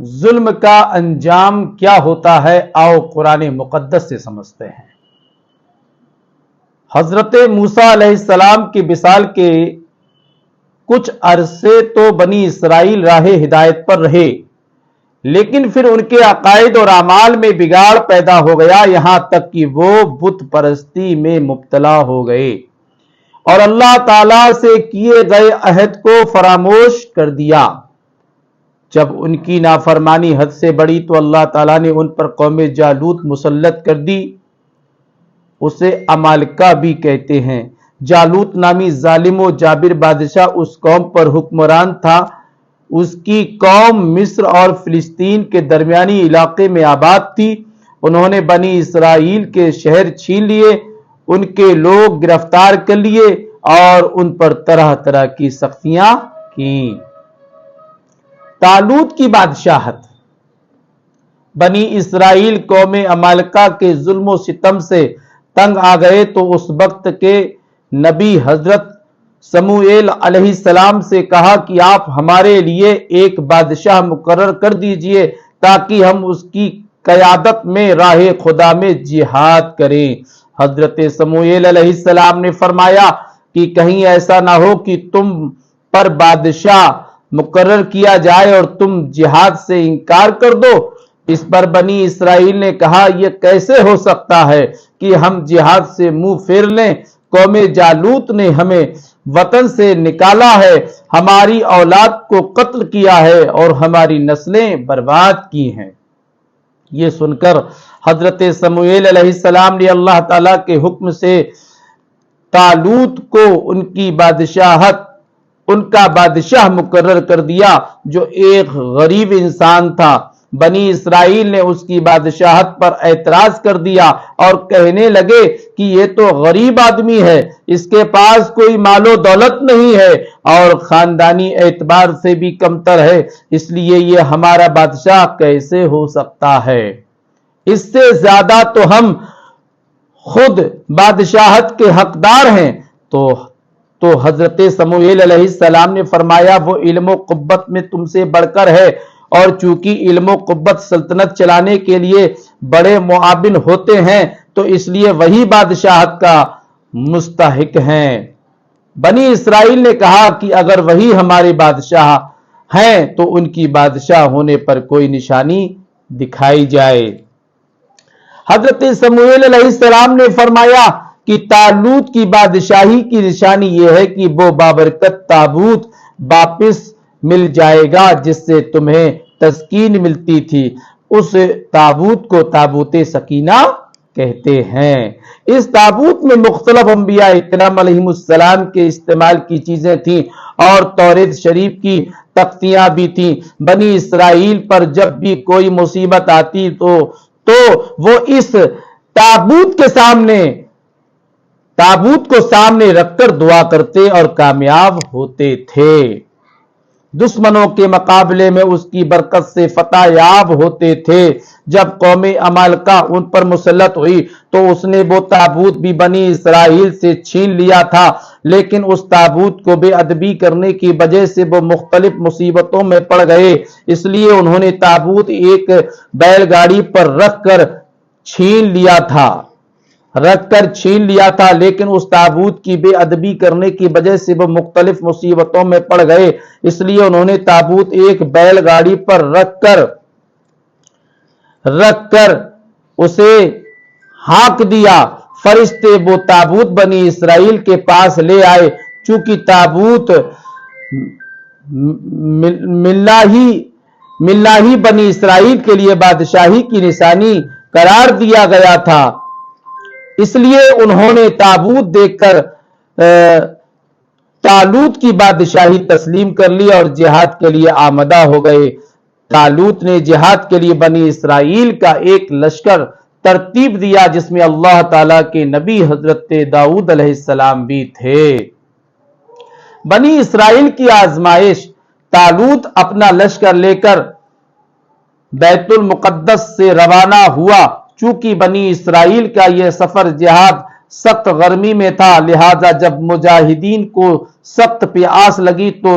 ظلم کا انجام کیا ہوتا ہے، آؤ قرآن مقدس سے سمجھتے ہیں۔ حضرت موسیٰ علیہ السلام کی وصال کے کچھ عرصے تو بنی اسرائیل راہ ہدایت پر رہے، لیکن پھر ان کے عقائد اور اعمال میں بگاڑ پیدا ہو گیا، یہاں تک کہ وہ بت پرستی میں مبتلا ہو گئے اور اللہ تعالی سے کیے گئے عہد کو فراموش کر دیا۔ جب ان کی نافرمانی حد سے بڑھی تو اللہ تعالیٰ نے ان پر قوم جالوت مسلط کر دی، اسے عمالقہ بھی کہتے ہیں۔ جالوت نامی ظالم و جابر بادشاہ اس قوم پر حکمران تھا۔ اس کی قوم مصر اور فلسطین کے درمیانی علاقے میں آباد تھی۔ انہوں نے بنی اسرائیل کے شہر چھین لیے، ان کے لوگ گرفتار کر لیے اور ان پر طرح طرح کی سختیاں کیں۔ طالوت کی بادشاہت۔ بنی اسرائیل قوم عمالقہ کے ظلم و ستم سے تنگ آ گئے تو اس وقت کے نبی حضرت سموئیل علیہ السلام سے کہا کہ آپ ہمارے لیے ایک بادشاہ مقرر کر دیجئے تاکہ ہم اس کی قیادت میں راہ خدا میں جہاد کریں۔ حضرت سموئیل علیہ السلام نے فرمایا کہ کہیں ایسا نہ ہو کہ تم پر بادشاہ مقرر کیا جائے اور تم جہاد سے انکار کر دو۔ اس پر بنی اسرائیل نے کہا یہ کیسے ہو سکتا ہے کہ ہم جہاد سے منہ پھیر لیں؟ قوم جالوت نے ہمیں وطن سے نکالا ہے، ہماری اولاد کو قتل کیا ہے اور ہماری نسلیں برباد کی ہیں۔ یہ سن کر حضرت سموئیل علیہ السلام نے اللہ تعالیٰ کے حکم سے طالوت کو ان کا بادشاہ مقرر کر دیا، جو ایک غریب انسان تھا۔ بنی اسرائیل نے اس کی بادشاہت پر اعتراض کر دیا اور کہنے لگے کہ یہ تو غریب آدمی ہے، اس کے پاس کوئی مال و دولت نہیں ہے اور خاندانی اعتبار سے بھی کمتر ہے، اس لیے یہ ہمارا بادشاہ کیسے ہو سکتا ہے؟ اس سے زیادہ تو ہم خود بادشاہت کے حقدار ہیں۔ تو حضرت سموئیل علیہ السلام نے فرمایا وہ علم و قوت میں تم سے بڑھ کر ہے، اور چونکہ علم و قوت سلطنت چلانے کے لیے بڑے معاون ہوتے ہیں تو اس لیے وہی بادشاہت کا مستحق ہیں۔ بنی اسرائیل نے کہا کہ اگر وہی ہمارے بادشاہ ہیں تو ان کی بادشاہ ہونے پر کوئی نشانی دکھائی جائے۔ حضرت سموئیل علیہ السلام نے فرمایا کہ طالوت کی بادشاہی کی نشانی یہ ہے کہ وہ بابرکت تابوت واپس مل جائے گا جس سے تمہیں تسکین ملتی تھی۔ اس تابوت کو تابوت سکینہ کہتے ہیں۔ اس تابوت میں مختلف انبیاء اکرام علیہ السلام کے استعمال کی چیزیں تھیں اور توریت شریف کی تختیاں بھی تھیں۔ بنی اسرائیل پر جب بھی کوئی مصیبت آتی تو وہ اس تابوت کو سامنے رکھ کر دعا کرتے اور کامیاب ہوتے تھے۔ دشمنوں کے مقابلے میں اس کی برکت سے فتح یاب ہوتے تھے۔ جب قوم عمالقہ ان پر مسلط ہوئی تو اس نے وہ تابوت بھی بنی اسرائیل سے چھین لیا تھا، لیکن اس تابوت کو بے ادبی کرنے کی وجہ سے وہ مختلف مصیبتوں میں پڑ گئے، اس لیے انہوں نے تابوت ایک بیل گاڑی پر رکھ کر چھین لیا تھا، لیکن اس تابوت کی بے ادبی کرنے کی وجہ سے وہ مختلف مصیبتوں میں پڑ گئے، اس لیے انہوں نے تابوت ایک بیل گاڑی پر رکھ کر اسے ہانک دیا۔ فرشتے وہ تابوت بنی اسرائیل کے پاس لے آئے۔ چونکہ تابوت ملنا ہی بنی اسرائیل کے لیے بادشاہی کی نشانی قرار دیا گیا تھا، اس لیے انہوں نے تابوت دیکھ کر طالوت کی بادشاہی تسلیم کر لی اور جہاد کے لیے آمادہ ہو گئے۔ طالوت نے جہاد کے لیے بنی اسرائیل کا ایک لشکر ترتیب دیا جس میں اللہ تعالیٰ کے نبی حضرت داؤد علیہ السلام بھی تھے۔ بنی اسرائیل کی آزمائش۔ طالوت اپنا لشکر لے کر بیت المقدس سے روانہ ہوا۔ چونکہ بنی اسرائیل کا یہ سفر جہاد سخت گرمی میں تھا، لہذا جب مجاہدین کو سخت پیاس لگی تو